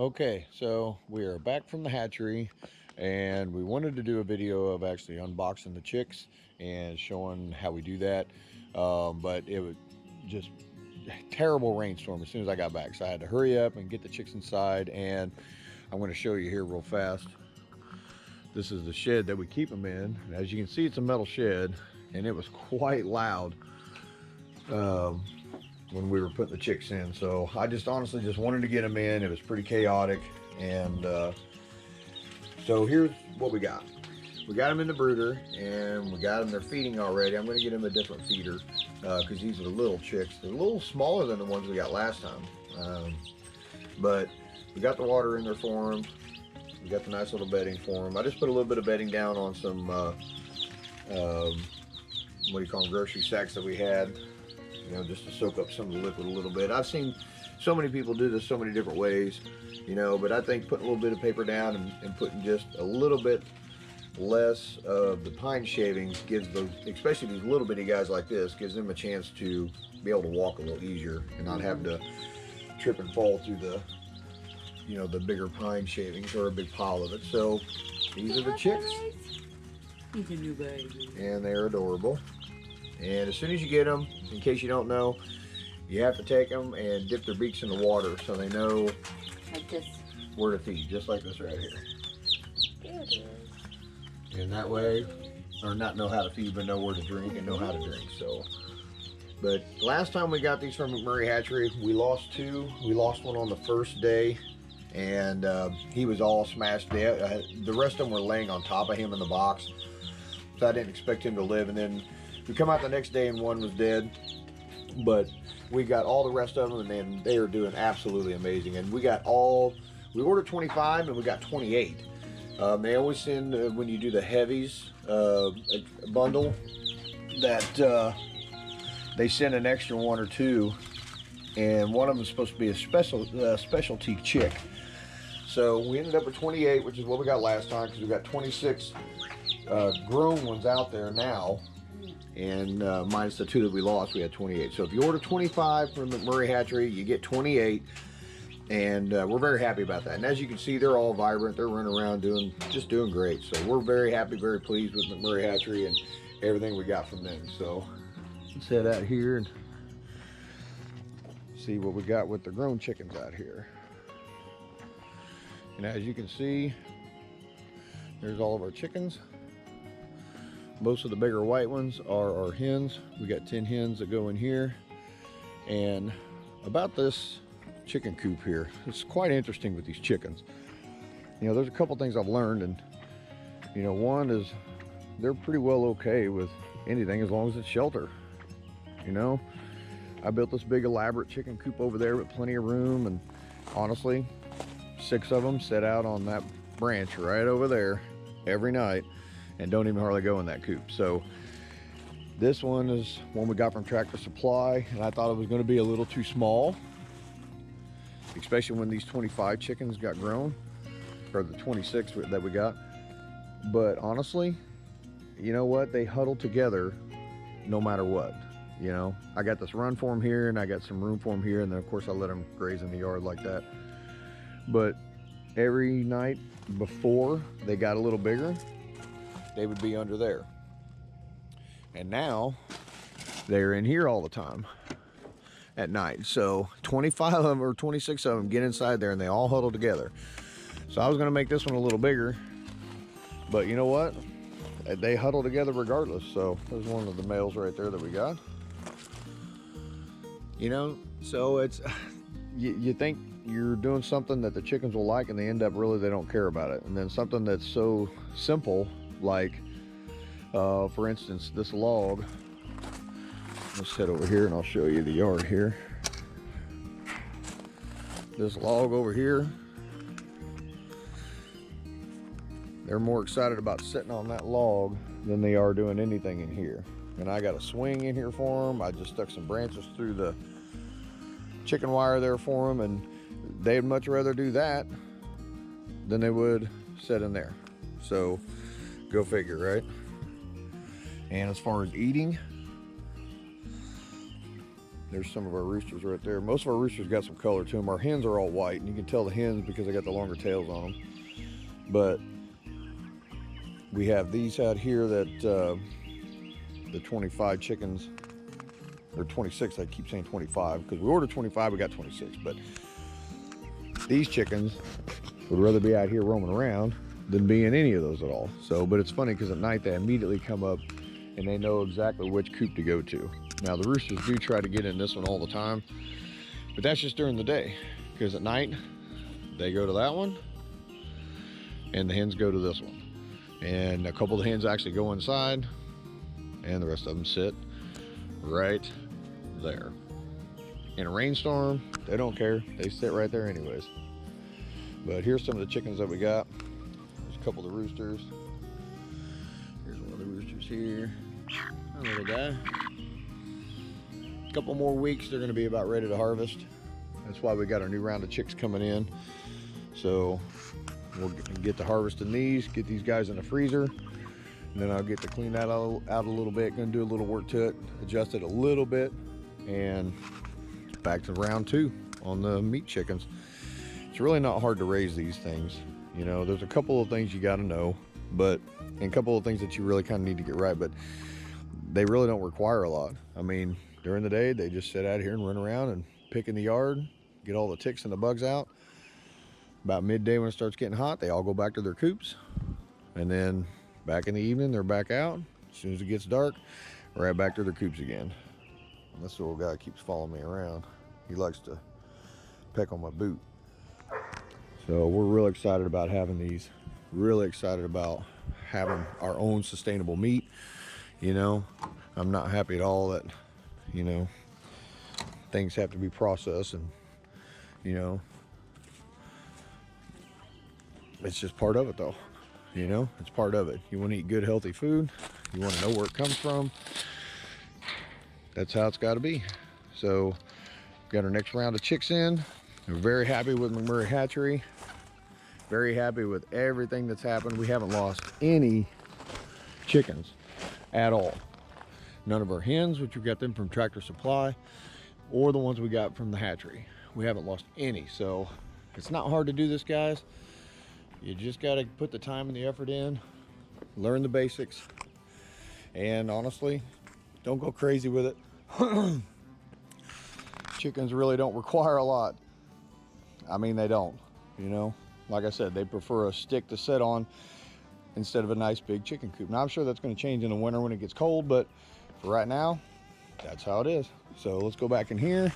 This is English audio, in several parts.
Okay, so we are back from the hatchery and we wanted to do a video of actually unboxing the chicks and showing how we do that. But it was just a terrible rainstorm as soon as I got back. So I had to hurry up and get the chicks inside, and I'm going to show you here real fast. This is the shed that we keep them in. As you can see, it's a metal shed and it was quite loud when we were putting the chicks in. So I just honestly just wanted to get them in. It was pretty chaotic. And so here's what we got. We got them in the brooder and we got them, they're feeding already. I'm gonna get them a different feeder because these are the little chicks. They're a little smaller than the ones we got last time. But we got the water in there for them. We got the nice little bedding for them. I just put a little bit of bedding down on some, what do you call them, grocery sacks that we had, you know, just to soak up some of the liquid a little bit. I've seen so many people do this so many different ways, you know, but I think putting a little bit of paper down and putting just a little bit less of the pine shavings gives those, especially these little bitty guys like this, gives them a chance to be able to walk a little easier and not have to trip and fall through the, you know, the bigger pine shavings or a big pile of it. So these are the chicks. He's a new baby. And they're adorable. And as soon as you get them, in case you don't know, you have to take them and dip their beaks in the water so they know Like this. where to feed, just like this right here. There it is. And that way, or not know how to feed, but know where to drink and know how to drink. So, but last time we got these from McMurray Hatchery, we lost two. We lost one on the first day, and he was all smashed dead. The rest of them were laying on top of him in the box, so I didn't expect him to live. And then we come out the next day and one was dead, but we got all the rest of them, and then they are doing absolutely amazing. And we ordered 25 and we got 28. They always send, when you do the heavies a bundle, that they send an extra one or two, and one of them is supposed to be a specialty chick. So we ended up with 28, which is what we got last time, because we got 26 grown ones out there now, and minus the two that we lost, we had 28. So if you order 25 from McMurray Hatchery, you get 28, and we're very happy about that. And as you can see, they're all vibrant. They're running around just doing great. So we're very happy, very pleased with McMurray Hatchery and everything we got from them. So let's head out here and see what we got with the grown chickens out here. And as you can see, there's all of our chickens. Most of the bigger white ones are our hens. We got 10 hens that go in here. And about this chicken coop here, it's quite interesting with these chickens. You know, there's a couple things I've learned, and you know, one is they're pretty well okay with anything as long as it's shelter. You know, I built this big elaborate chicken coop over there with plenty of room, and honestly, 6 of them sit out on that branch right over there every night and don't even hardly go in that coop. So this one is one we got from Tractor Supply, and I thought it was going to be a little too small, especially when these 25 chickens got grown, or the 26 that we got. But honestly, you know what, they huddle together no matter what. You know, I got this run for them here, and I got some room for them here, and then of course I let them graze in the yard like that. But every night before they got a little bigger, they would be under there. And now they're in here all the time at night. So 25 of them or 26 of them get inside there, and they all huddle together. So I was gonna make this one a little bigger, but you know what? They huddle together regardless. So there's one of the males right there that we got. You know, so it's, you think you're doing something that the chickens will like, and they end up really, they don't care about it. And then something that's so simple, like for instance, this log. Let's head over here and I'll show you the yard here. This log over here, they're more excited about sitting on that log than they are doing anything in here. And I got a swing in here for them. I just stuck some branches through the chicken wire there for them, and they'd much rather do that than they would sit in there. So go figure, right? And as far as eating, There's some of our roosters right there. Most of our roosters got some color to them. Our hens are all white, and you can tell the hens because they got the longer tails on them. But we have these out here that the 25 chickens, or 26, I keep saying 25 because we ordered 25, we got 26. But these chickens would rather be out here roaming around than be in any of those at all. So, but it's funny because at night they immediately come up and they know exactly which coop to go to. Now the roosters do try to get in this one all the time, but that's just during the day, because at night they go to that one and the hens go to this one. And a couple of the hens actually go inside and the rest of them sit right there. In a rainstorm, they don't care. They sit right there anyways. But here's some of the chickens that we got. There's a couple of the roosters. Here's one of the roosters here. Oh, little guy. A couple more weeks, they're gonna be about ready to harvest. That's why we got our new round of chicks coming in. So we'll get to harvesting these, get these guys in the freezer, and then I'll get to clean that out a little bit. Gonna do a little work to it, adjust it a little bit, and back to round 2 on the meat chickens. It's really not hard to raise these things. You know, there's a couple of things you got to know, and a couple of things that you really kind of need to get right, but they really don't require a lot. I mean, during the day, they just sit out here and run around and pick in the yard, get all the ticks and the bugs out. About midday when it starts getting hot, they all go back to their coops. And then back in the evening, they're back out. As soon as it gets dark, right back to their coops again. And this little guy keeps following me around. He likes to peck on my boot. So we're real excited about having these. Really excited about having our own sustainable meat. You know, I'm not happy at all that, you know, things have to be processed, and, you know, it's just part of it though. You know, it's part of it. You want to eat good, healthy food. You want to know where it comes from. That's how it's got to be. So, got our next round of chicks in. We're very happy with McMurray Hatchery. Very happy with everything that's happened. We haven't lost any chickens at all. None of our hens, which we got them from Tractor Supply, or the ones we got from the hatchery. We haven't lost any. So it's not hard to do this, guys. You just got to put the time and the effort in, learn the basics, and honestly, don't go crazy with it. Chickens really don't require a lot. I mean, they don't, you know. Like I said, they prefer a stick to sit on instead of a nice big chicken coop. Now, I'm sure that's going to change in the winter when it gets cold, but for right now, that's how it is. So let's go back in here,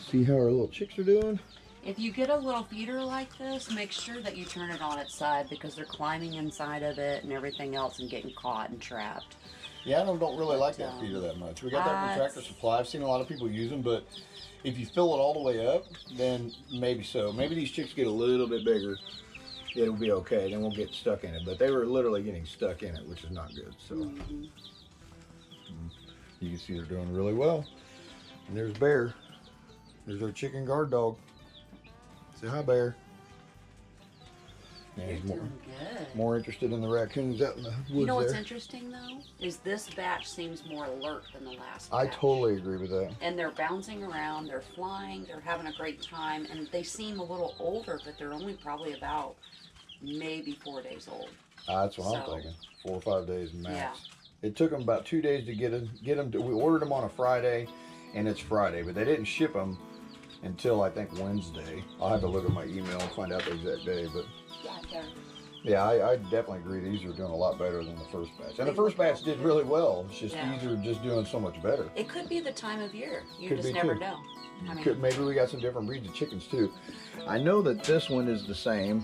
see how our little chicks are doing. If you get a little feeder like this, make sure that you turn it on its side, because they're climbing inside of it and everything else and getting caught and trapped. Yeah, I don't really like that feeder that much. We got that from Tractor Supply. I've seen a lot of people use them, but if you fill it all the way up, then maybe so. Maybe these chicks get a little bit bigger, it'll be okay. Then we'll get stuck in it. But they were literally getting stuck in it, which is not good. So you can see they're doing really well. And there's Bear. There's our chicken guard dog. Say hi, Bear. Yeah, he's more interested in the raccoons out in the woods. You know what's there. interesting though, is this batch seems more alert than the last batch. I totally agree with that. And they're bouncing around, they're flying, they're having a great time, and they seem a little older, but they're only probably about maybe 4 days old. That's what I'm thinking. 4 or 5 days max. Yeah. It took them about 2 days to get them to, we ordered them on a Friday, and it's Friday, but they didn't ship them until I think Wednesday. I'll have to look at my email and find out the exact day, but yeah, I definitely agree. These are doing a lot better than the first batch. And the first batch did really well. It's just these are just doing so much better. It could be the time of year. You Could just be never too. know. I mean, Maybe we got some different breeds of chickens too. I know that this one is the same,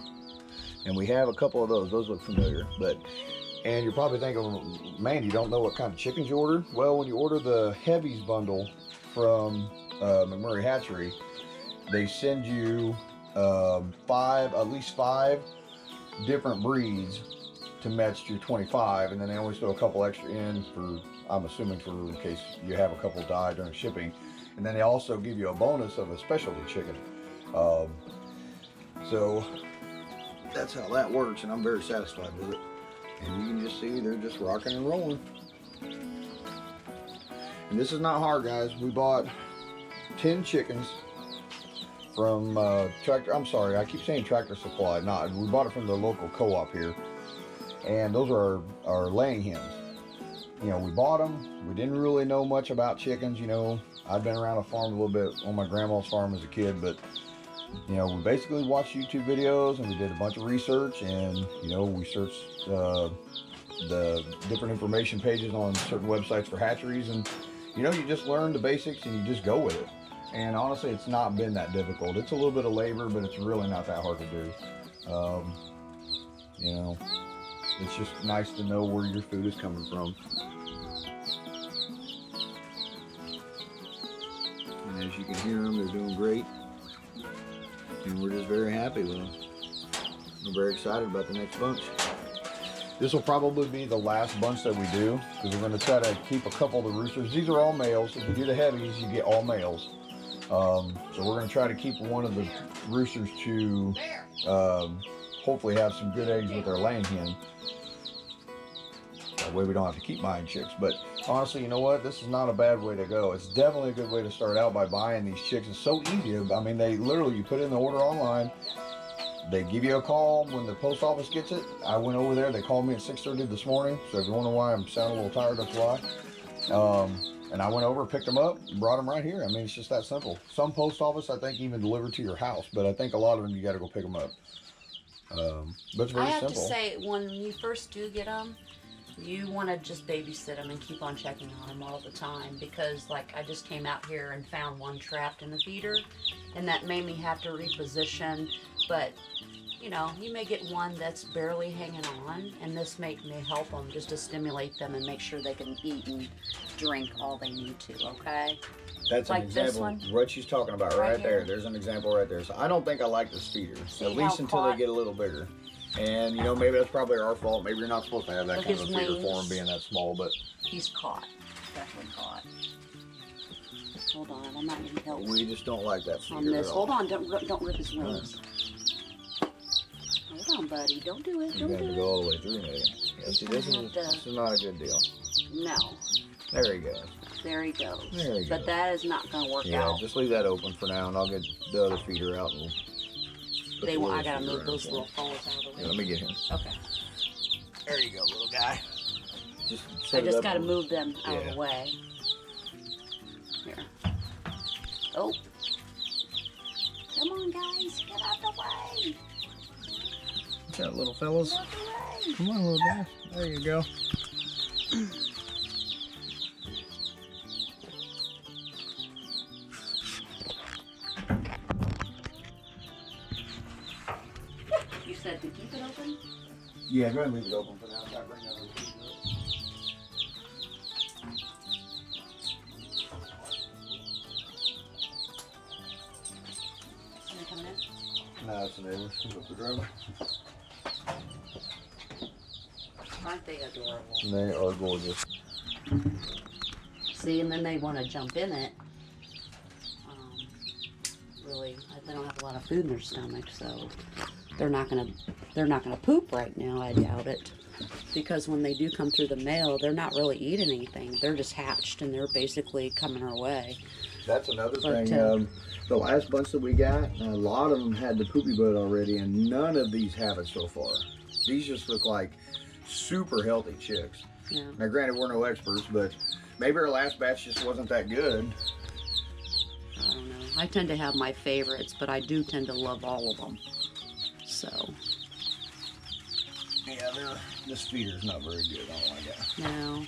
and we have a couple of those. Those look familiar, and you're probably thinking, man, you don't know what kind of chickens you ordered? Well, when you order the heavies bundle from McMurray Hatchery, they send you at least five different breeds to match your 25, and then they always throw a couple extra in for, I'm assuming, for in case you have a couple die during shipping. And then they also give you a bonus of a specialty chicken. So that's how that works, and I'm very satisfied with it. And you can just see they're just rocking and rolling. And this is not hard, guys. We bought 10 chickens from Tractor. I'm sorry, I keep saying Tractor Supply. Not. We bought it from the local co-op here, and those are our laying hens. You know, we bought them. We didn't really know much about chickens. You know, I've been around a farm a little bit on my grandma's farm as a kid, but you know, we basically watched YouTube videos and we did a bunch of research, and you know, we searched the different information pages on certain websites for hatcheries, and you know, you just learn the basics and you just go with it. And honestly, it's not been that difficult. It's a little bit of labor, but it's really not that hard to do. You know, it's just nice to know where your food is coming from. And as you can hear them, they're doing great. And we're just very happy with them. We're very excited about the next bunch. This will probably be the last bunch that we do, because we're going to try to keep a couple of the roosters. These are all males. If you do the heavies, you get all males. So we're going to try to keep one of the roosters to hopefully have some good eggs with our laying hen. That way we don't have to keep buying chicks. But honestly, you know what? This is not a bad way to go. It's definitely a good way to start out by buying these chicks. It's so easy. I mean, they literally, you put in the order online. They give you a call when the post office gets it. I went over there. They called me at 6:30 this morning. So if you wonder why I'm sounding a little tired, that's why. And I went over, picked them up, brought them right here. I mean, it's just that simple. Some post office, I think, even deliver to your house. But I think a lot of them, you got to go pick them up. But it's very simple. I have to say, when you first do get them, you want to just babysit them and keep on checking on them all the time, because like I just came out here and found one trapped in the feeder, and that made me have to reposition. But you know, you may get one that's barely hanging on, and this may help them just to stimulate them and make sure they can eat and drink all they need to. Okay, that's like an example. this one, what she's talking about right there. There's an example right there. So I don't think I like this feeder, at least until they get a little bigger. And you know, maybe that's probably our fault. Maybe you're not supposed to have that kind of a feeder for him being that small, but he's caught. Definitely caught. Hold on, I might need help. We just don't like that feeder On this. at all. Hold on, don't rip his wings. Hold on, buddy. Don't do it. You're Don't going do to go it. all the way through, maybe. Yeah, see, this is not a good deal. No. There he goes. There he goes. There he But goes. that is not going to work Yeah, out. just leave that open for now, and I'll get the other feeder out. And we'll I gotta move those little fellas out of the way. Yeah, let me get him. Okay. There you go, little guy. I just gotta move them out of the way. Here. Oh. Come on, guys. Get out the way. What's that, little fellas? Get out the way. Come on, little guy. There you go. You said to keep it open? Yeah, go ahead and leave it open for now. I'll bring that over. Somebody coming in? No, it's the neighbors. Come up the driveway. Aren't they adorable? They are gorgeous. See, and then they want to jump in it. Really, they don't have a lot of food in their stomach, so they're not gonna poop right now. I doubt it, because when they do come through the mail, they're not really eating anything. They're just hatched, and they're basically coming our way. That's another thing. The last bunch that we got, a lot of them had the poopy butt already, and none of these have it so far. These just look like super healthy chicks. Yeah. Now, granted, we're no experts, but maybe our last batch just wasn't that good. I don't know. I tend to have my favorites, but I do tend to love all of them. So. Yeah, this feeder's not very good. I don't like that. No.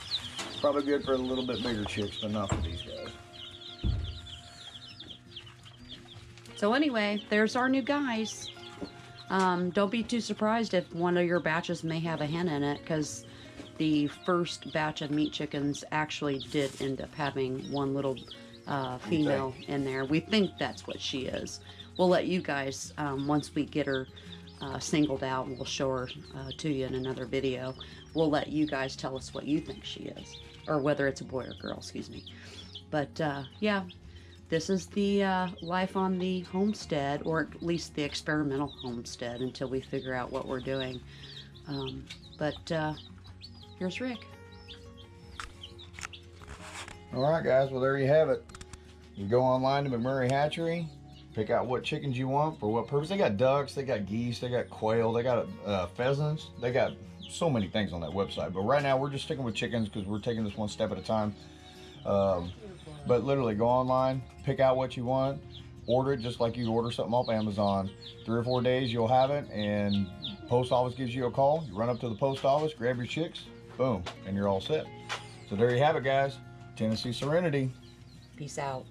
Probably good for a little bit bigger chicks, but not for these guys. So anyway, there's our new guys. Don't be too surprised if one of your batches may have a hen in it, because the first batch of meat chickens actually did end up having one little female in there. We think that's what she is. We'll let you guys, once we get her singled out, and we'll show her to you in another video, we'll let you guys tell us what you think she is, or whether it's a boy or girl, excuse me. But yeah, this is the life on the homestead, or at least the experimental homestead, until we figure out what we're doing. But here's Rick. All right, guys. Well, there you have it. You go online to McMurray Hatchery, pick out what chickens you want for what purpose. They got ducks, they got geese, they got quail, they got pheasants. They got so many things on that website. But right now we're just sticking with chickens because we're taking this one step at a time. But literally go online, pick out what you want, order it just like you order something off Amazon. 3 or 4 days you'll have it, and post office gives you a call. You run up to the post office, grab your chicks, boom, and you're all set. So there you have it, guys. Tennessee Serenity. Peace out.